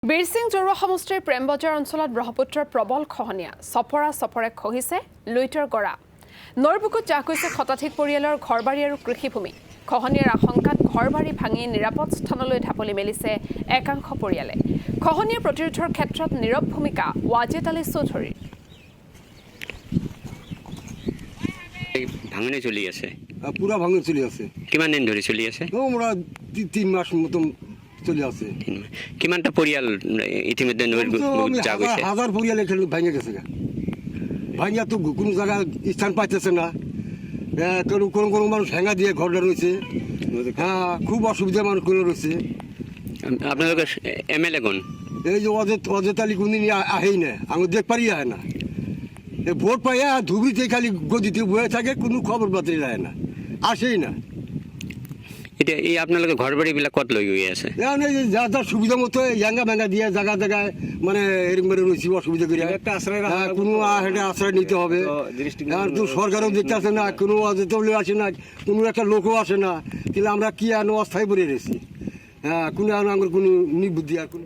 বীৰসিং জৰুৱা সমষ্টিৰ প্ৰেমবজাৰ অঞ্চলত ব্ৰহ্মপুত্ৰৰ প্ৰবল খহনীয়া চপৰে খহিছে লুইতৰ গৰা নৈৰ বুকুত জাহ গৈছে শতাধিক পৰিয়ালৰ ঘৰবাৰী আৰু কৃষিভূমি খহনীয়াৰ আশংকাত ঘৰবাৰী ভাঙি নিৰাপদ স্থানলৈ ঢাপলি মেলিছে একাংশ পৰিয়ালে খহনীয়া প্ৰতিৰোধৰ ক্ষেত্ৰত নীৰৱ ভূমিকা ৱাজেদ আলী চৌধুৰীৰ ভাঙনে চলি আছে পুরা ভাঙন চলি আছে কিমান দিন ধৰি চলি আছে আমরা 3 মাস মতন চলি আছে কিমানটা পৰিয়াল ইতিমধ্যে নৈৰ বুকুত জাহ গৈছে হাজার পরিয়াল এখানে ভেঙে গেছে ভাঙিয়া তো কোনো জায়গা স্থান পাইতেছে না কোনো কোনো কোনো মানুষ হ্যাঙ্গা দিয়ে ঘরটা রয়েছে হ্যাঁ খুব অসুবিধা মানুষ করে রয়েছে আপোনালোকৰ এমএলএ কোন এই যে অজেতালি কোনদিন আহেই না আমি দেখ পারি আহে না ভোট পাইয়া ধুবড়িতে খালি গদিতে বয়ে থাকে কোনো খবর বাতরি যায় না আসেই না এতিয়া এই আপোনালোকৰ ঘৰ বাৰীবিলাক ক'ত লৈ গৈ আছে এখন এই যে যা যার সুবিধা মতো জাঙ্গা ব্যাঙ্গা দিয়ে জায়গা জায়গায় মানে এরকম করে রয়েছি অসুবিধা করে কোনো একটা আশ্রয় নিতে হবে এখন তো সরকারও দেখতে আসে না কোনো অজেতলেও আসে না কোনো একটা লোকও আসে না তাহলে আমরা কি অস্থায়ী পড়ে রয়েছি হ্যাঁ কোনো আমার কোনো নিবুদ্ধি আর কোনো